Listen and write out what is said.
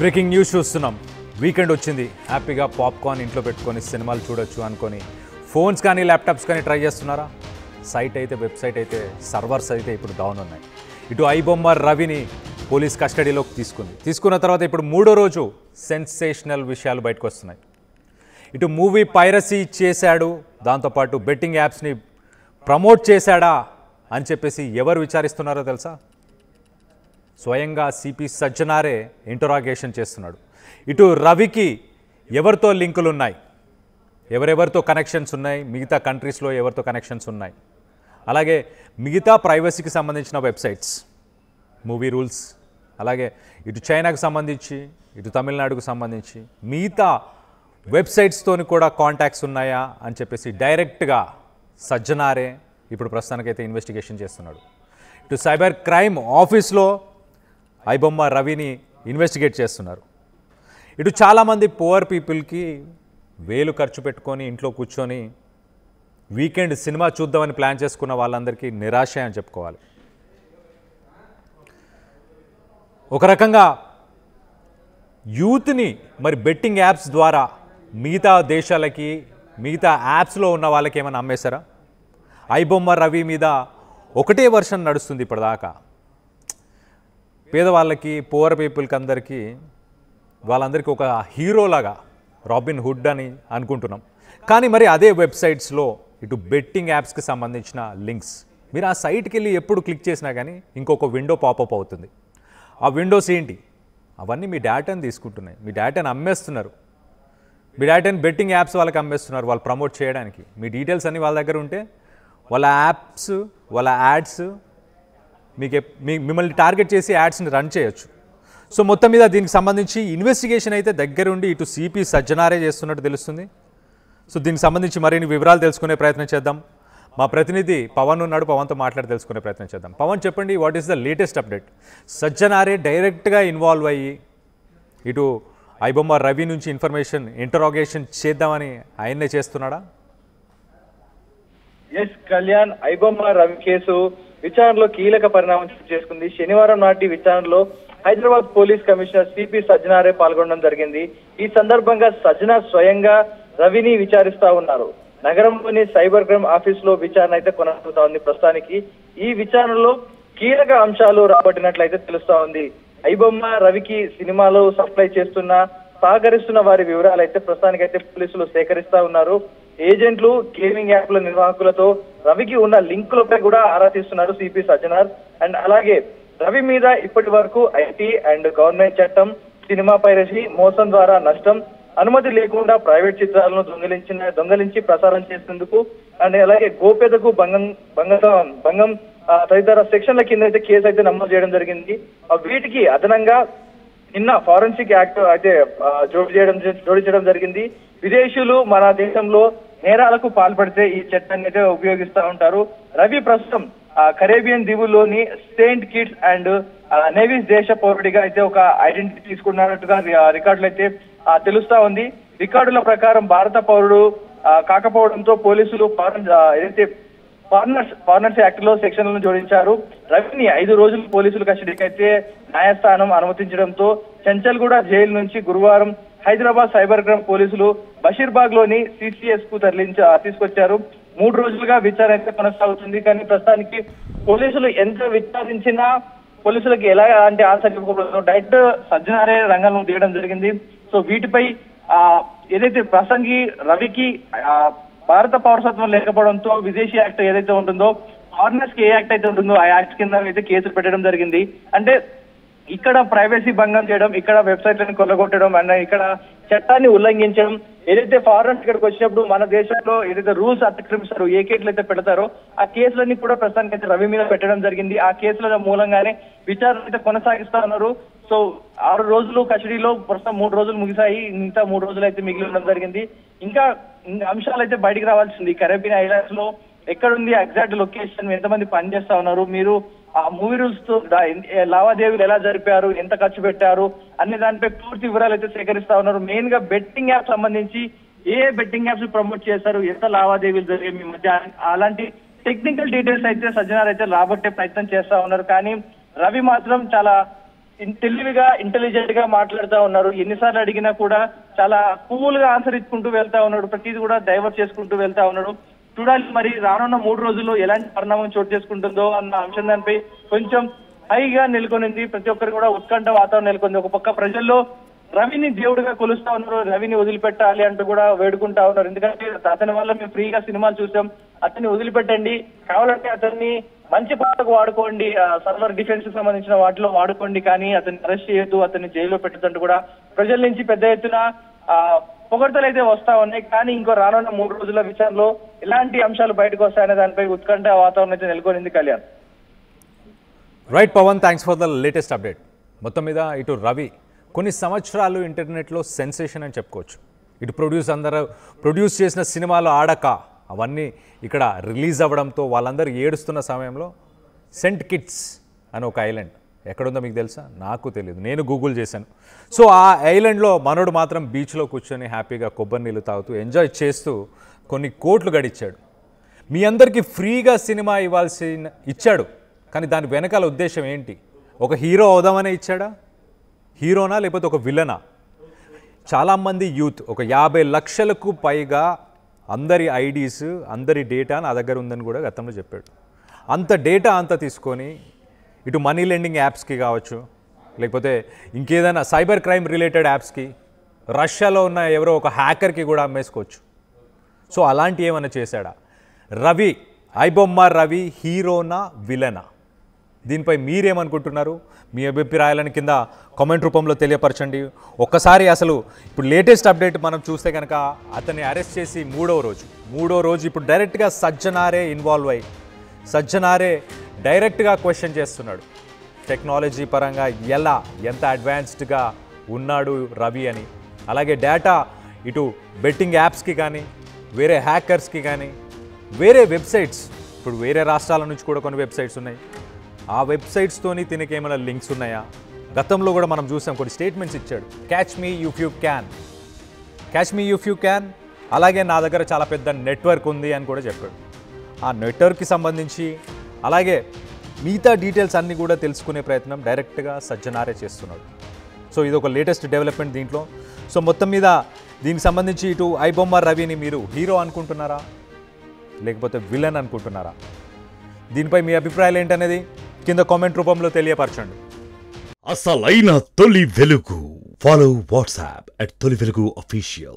Breaking news చూస్తున్నాం. Weekend వచ్చింది, హ్యాపీగా పాప్కార్న్ ఇంట్లో పెట్టుకొని సినిమాలు చూడొచ్చు అనుకొని ఫోన్స్ కానీ ల్యాప్టాప్స్ కానీ ట్రై చేస్తున్నారా? సైట్ అయితే వెబ్సైట్ అయితే సర్వర్స్ అయితే ఇప్పుడు డౌన్ ఉన్నాయి. ఇటు ఐబొమ్మ రవిని పోలీస్ కస్టడీలోకి తీసుకున్న తర్వాత ఇప్పుడు మూడో రోజు సెన్సేషనల్ విషయాలు బయటకు వస్తున్నాయి. ఇటు మూవీ పైరసీ చేశాడు, దాంతోపాటు బెట్టింగ్ యాప్స్ని ప్రమోట్ చేశాడా అని చెప్పేసి ఎవరు విచారిస్తున్నారో తెలుసా? స్వయంగా సిపి సజ్జనారే ఇంటరాగేషన్ చేస్తున్నాడు. ఇటు రవికి ఎవరితో లింకులు ఉన్నాయి, ఎవరెవరితో కనెక్షన్స్ ఉన్నాయి, మిగతా కంట్రీస్లో ఎవరితో కనెక్షన్స్ ఉన్నాయి, అలాగే మిగతా ప్రైవసీకి సంబంధించిన వెబ్సైట్స్, మూవీ రూల్స్, అలాగే ఇటు చైనాకు సంబంధించి ఇటు తమిళనాడుకు సంబంధించి మిగతా వెబ్సైట్స్తోని కూడా కాంటాక్ట్స్ ఉన్నాయా అని చెప్పేసి డైరెక్ట్గా సజ్జనారే ఇప్పుడు ప్రస్తుతానికైతే ఇన్వెస్టిగేషన్ చేస్తున్నాడు. ఇటు సైబర్ క్రైమ్ ఆఫీస్లో ఐబొమ్మ రవిని ఇన్వెస్టిగేట్ చేస్తున్నారు. ఇటు చాలామంది పువర్ పీపుల్కి వేలు ఖర్చు పెట్టుకొని ఇంట్లో కూర్చొని వీకెండ్ సినిమా చూద్దామని ప్లాన్ చేసుకున్న వాళ్ళందరికీ నిరాశ అని చెప్పుకోవాలి. ఒక రకంగా యూత్ని మరి బెట్టింగ్ యాప్స్ ద్వారా మిగతా దేశాలకి మిగతా యాప్స్లో ఉన్న వాళ్ళకి ఏమైనా అమ్మేశారా? ఐబొమ్మ రవి మీద ఒకటే వర్షన్ నడుస్తుంది ఇప్పటిదాకా. పేదవాళ్ళకి పువర్ పీపుల్కి అందరికీ వాళ్ళందరికీ ఒక హీరోలాగా రాబిన్ హుడ్ అని అనుకుంటున్నాం. కానీ మరి అదే వెబ్సైట్స్లో ఇటు బెట్టింగ్ యాప్స్కి సంబంధించిన లింక్స్, మీరు ఆ సైట్కి వెళ్ళి ఎప్పుడు క్లిక్ చేసినా కానీ ఇంకొక విండో పాపప్ అవుతుంది. ఆ విండోస్ ఏంటి? అవన్నీ మీ డేటాను తీసుకుంటున్నాయి, మీ డేటాను అమ్మేస్తున్నారు, మీ డేటాను బెట్టింగ్ యాప్స్ వాళ్ళకి అమ్మేస్తున్నారు వాళ్ళు ప్రమోట్ చేయడానికి. మీ డీటెయిల్స్ అన్నీ వాళ్ళ దగ్గర ఉంటే వాళ్ళ యాప్స్ వాళ్ళ యాడ్స్ మిమ్మల్ని టార్గెట్ చేసి యాడ్స్ని రన్ చేయొచ్చు. సో మొత్తం మీద దీనికి సంబంధించి ఇన్వెస్టిగేషన్ అయితే దగ్గరుండి ఇటు సిపి సజ్జనారే చేస్తున్నట్టు తెలుస్తుంది. సో దీనికి సంబంధించి మరిన్ని వివరాలు తెలుసుకునే ప్రయత్నం చేద్దాం. మా ప్రతినిధి పవన్ ఉన్నాడు, పవన్తో మాట్లాడి తెలుసుకునే ప్రయత్నం చేద్దాం. పవన్, చెప్పండి, what is the latest update? సజ్జనారే డైరెక్ట్గా ఇన్వాల్వ్ అయ్యి ఇటు ఐబొమ్మ రవి నుంచి ఇన్ఫర్మేషన్ ఇంటరాగేషన్ చేద్దామని ఆయన్నే చేస్తున్నాడా? ఎస్ కళ్యాణ్, ఐబొమ్మ రవి కేసు విచారణలో కీలక పరిణామం చేసుకుంది. శనివారం నాటి విచారణలో హైదరాబాద్ పోలీస్ కమిషనర్ సిపి సజ్జనారే పాల్గొనడం జరిగింది. ఈ సందర్భంగా సజ్జనార్ స్వయంగా రవిని విచారిస్తా ఉన్నారు. నగరంలోని సైబర్ క్రైమ్ ఆఫీస్ లో విచారణ అయితే కొనసాగుతా ఉంది. ప్రస్తుతానికి ఈ విచారణలో కీలక అంశాలు రాబట్టినట్లయితే తెలుస్తా ఉంది. ఐబొమ్మ రవికి సినిమాలో సప్లై చేస్తున్న సహకరిస్తున్న వారి వివరాలు అయితే ప్రస్తుతానికైతే పోలీసులు సేకరిస్తా ఉన్నారు. ఏజెంట్లు, గేమింగ్ యాప్ల నిర్వాహకులతో రవికి ఉన్న లింకులపై కూడా ఆరా తీస్తున్నారు సిపి సజ్జనార్. అండ్ అలాగే రవి మీద ఇప్పటి వరకు ఐటీ అండ్ గవర్నమెంట్ చట్టం, సినిమా పైరసీ, మోసం ద్వారా నష్టం, అనుమతి లేకుండా ప్రైవేట్ చిత్రాలను దొంగలించి ప్రసారం చేసేందుకు అండ్ అలాగే గోప్యతకు భంగం తదితర సెక్షన్ల కింద అయితే కేసు అయితే నమోదు చేయడం జరిగింది. వీటికి అదనంగా నిన్న ఫారెన్సిక్ యాక్ట్ అయితే జోడించడం జరిగింది. విదేశీయులు మన దేశంలో నేరాలకు పాల్పడితే ఈ చట్టాన్ని అయితే ఉపయోగిస్తూ ఉంటారు. రవి ప్రస్తుతం కరేబియన్ దీవుల్లోని సెయింట్ కిట్స్ అండ్ నేవీస్ దేశ పౌరుడిగా అయితే ఒక ఐడెంటిటీ తీసుకున్నట్టుగా రికార్డులు అయితే తెలుస్తా ఉంది. రికార్డుల ప్రకారం భారత పౌరుడు కాకపోవడంతో పోలీసులు ఏదైతే ఫారినర్స్ యాక్ట్ లో సెక్షన్లను జోడించారు. రవిని 5 రోజులు పోలీసులు కస్టడీకి అయితే న్యాయస్థానం అనుమతించడంతో చంచల్గూడ జైలు నుంచి గురువారం హైదరాబాద్ సైబర్ క్రైమ్ పోలీసులు బషీర్బాగ్ లోని సిసిఎస్ కు తీసుకొచ్చారు. 3 రోజులుగా విచారణ అయితే కొనసాగుతుంది. కానీ ప్రస్తుతానికి పోలీసులు ఎంత విచారించినా పోలీసులకు ఎలాంటి ఆన్సర్ ఇవ్వకపోవడంతో డైరెక్ట్ సజ్జనారే రంగంలో దిగడం జరిగింది. సో వీటిపై ఏదైతే ప్రసంగి రవికి భారత పౌరసత్వం లేకపోవడంతో విదేశీ యాక్ట్ ఏదైతే ఉంటుందో, ఫారినర్స్ కి ఏ యాక్ట్ అయితే ఉంటుందో ఆ యాక్ట్ కింద అయితే కేసులు పెట్టడం జరిగింది. అంటే ఇక్కడ ప్రైవసీ భంగం చేయడం, ఇక్కడ వెబ్సైట్లను కొల్లగొట్టడం అండ్ ఇక్కడ చట్టాన్ని ఉల్లంఘించడం, ఏదైతే ఫారెన్స్ ఇక్కడికి వచ్చినప్పుడు మన దేశంలో ఏదైతే రూల్స్ అతిక్రమిస్తారో, ఏ కేసులు అయితే పెడతారో ఆ కేసులన్నీ కూడా ప్రస్తుతానికి అయితే రవి మీద పెట్టడం జరిగింది. ఆ కేసుల మూలంగానే విచారణ అయితే కొనసాగిస్తా ఉన్నారు. సో 6 రోజులు కస్టడీలో ప్రస్తుతం 3 రోజులు ముగిశాయి. మిగతా 3 రోజులు అయితే మిగిలి ఉండడం జరిగింది. ఇంకా అంశాలు అయితే బయటికి రావాల్సింది. కరేబియన్ ఐలాండ్స్ లో ఎక్కడుంది ఎగ్జాక్ట్ లొకేషన్, ఎంతమంది పనిచేస్తా ఉన్నారు, మీరు ఆ మూవీ రూల్స్ తో లావాదేవీలు ఎలా జరిపారు, ఎంత ఖర్చు పెట్టారు అనే దానిపై పూర్తి వివరాలు అయితే సేకరిస్తా ఉన్నారు. మెయిన్ గా బెట్టింగ్ యాప్ సంబంధించి ఏ బెట్టింగ్ యాప్స్ ప్రమోట్ చేశారు, ఎంత లావాదేవీలు జరిగాయి మీ మధ్య, అలాంటి టెక్నికల్ డీటెయిల్స్ అయితే సజ్జనార్ అయితే రాబట్టే ప్రయత్నం చేస్తా ఉన్నారు. కానీ రవి మాత్రం చాలా తెలివిగా ఇంటెలిజెంట్ గా మాట్లాడుతూ ఉన్నారు. ఎన్నిసార్లు అడిగినా కూడా చాలా కూల్ గా ఆన్సర్ ఇచ్చుకుంటూ వెళ్తా ఉన్నాడు. ప్రతిదీ కూడా డైవర్ట్ చేసుకుంటూ వెళ్తా ఉన్నాడు. చూడాలి మరి రానున్న 3 రోజుల్లో ఎలాంటి పరిణామం చోటు చేసుకుంటుందో అన్న అంశం దానిపై కొంచెం హైగా నెలకొనింది. ప్రతి ఒక్కరు కూడా ఉత్కంఠ వాతావరణం నెలకొంది. ఒక పక్క ప్రజల్లో రవిని దేవుడిగా కొలుస్తా ఉన్నారు. రవిని వదిలిపెట్టాలి అంటూ కూడా వేడుకుంటా ఉన్నారు. ఎందుకంటే అతని వల్ల మేము ఫ్రీగా సినిమాలు చూసాం, అతన్ని వదిలిపెట్టండి, కావాలంటే అతన్ని మంచి పనులకు వాడుకోండి, సర్వర్ డిఫెన్స్ కి సంబంధించిన వాటిలో వాడుకోండి, కానీ అతన్ని అరెస్ట్ చేయొద్దు, అతన్ని జైల్లో పెట్టద్దంటూ కూడా ప్రజల నుంచి పెద్ద ఎత్తున పొగడ్తలు అయితే వస్తా ఉన్నాయి. కానీ ఇంకో రానున్న 3 రోజుల విచారణలో ఎలాంటి అంశాలు బయటకు వస్తాయనే దానిపై ఉత్కంఠ వాతావరణం అయితే నెలకొనింది. Kalyan. Right Pawan, thanks for the latest update. మొత్తం మీద ఇటు రవి కొన్ని సంవత్సరాలు ఇంటర్నెట్లో సెన్సేషన్ అని చెప్పుకోవచ్చు. ఇటు ప్రొడ్యూస్ చేసిన సినిమాలు ఆడక అవన్నీ ఇక్కడ రిలీజ్ అవ్వడంతో వాళ్ళందరూ ఏడుస్తున్న సమయంలో సెంట్ కిట్స్ అని ఒక ఐలాండ్ ఎక్కడుందో మీకు తెలుసా? నాకు తెలియదు, నేను గూగుల్ చేశాను. సో ఆ ఐలాండ్లో మనోడు మాత్రం బీచ్లో కూర్చొని హ్యాపీగా కొబ్బరి నీళ్ళు తాగుతూ ఎంజాయ్ చేస్తూ కొన్ని కోట్లు గడిచాడు. మీ అందరికీ ఫ్రీగా సినిమా ఇచ్చాడు, కానీ దాని వెనకాల ఉద్దేశం ఏంటి? ఒక హీరో అవుదామనే ఇచ్చాడా? హీరోనా లేకపోతే ఒక విలనా? చాలామంది యూత్, ఒక 50 లక్షలకు పైగా అందరి ఐడీస్, అందరి డేటా నా దగ్గర ఉందని కూడా గతంలో చెప్పాడు. అంత డేటా అంతా తీసుకొని ఇటు మనీ లెండింగ్ యాప్స్కి కావచ్చు, లేకపోతే ఇంకేదైనా సైబర్ క్రైమ్ రిలేటెడ్ యాప్స్కి, రష్యాలో ఉన్న ఎవరో ఒక హ్యాకర్కి కూడా అమ్మేసుకోవచ్చు. సో అలాంటి ఏమైనా చేశాడా? రవి, ఐబొమ్మ రవి హీరోనా విలనా? దీనిపై మీరేమనుకుంటున్నారు? మీ అభిప్రాయాలను కింద కామెంట్ రూపంలో తెలియపరచండి. ఒక్కసారి అసలు ఇప్పుడు లేటెస్ట్ అప్డేట్ మనం చూస్తే కనుక అతన్ని అరెస్ట్ చేసి మూడో రోజు ఇప్పుడు డైరెక్ట్గా సజ్జనారే ఇన్వాల్వ్ అయ్యి సజ్జనారే డైరెక్ట్గా క్వశ్చన్ చేస్తున్నాడు. టెక్నాలజీ పరంగా ఎంత అడ్వాన్స్డ్గా ఉన్నాడు రవి అని. అలాగే డేటా ఇటు బెట్టింగ్ యాప్స్కి కానీ, వేరే హ్యాకర్స్కి కానీ, వేరే వెబ్సైట్స్, ఇప్పుడు వేరే రాష్ట్రాల నుంచి కూడా కొన్ని వెబ్సైట్స్ ఉన్నాయి, ఆ వెబ్సైట్స్తోని తినకి ఏమైనా లింక్స్ ఉన్నాయా? గతంలో కూడా మనం చూసాం, కొన్ని స్టేట్మెంట్స్ ఇచ్చాడు. Catch me if you can, అలాగే నా దగ్గర చాలా పెద్ద నెట్వర్క్ ఉంది అని కూడా చెప్పాడు. ఆ నెట్వర్క్కి సంబంధించి అలాగే మిగతా డీటెయిల్స్ అన్నీ కూడా తెలుసుకునే ప్రయత్నం డైరెక్ట్గా సజ్జనారే చేస్తున్నాడు. సో ఇది ఒక లేటెస్ట్ డెవలప్మెంట్ దీంట్లో. సో మొత్తం మీద దీనికి సంబంధించి ఇటు ఐబొమ్మ రవిని మీరు హీరో అనుకుంటున్నారా లేకపోతే విలన్ అనుకుంటున్నారా? దీనిపై మీ అభిప్రాయాలు ఏంటనేది కింద కామెంట్ రూపంలో తెలియపరచండి. అసలైన తొలి వెలుగు. ఫాలో వాట్సాప్ @తొలి వెలుగు official.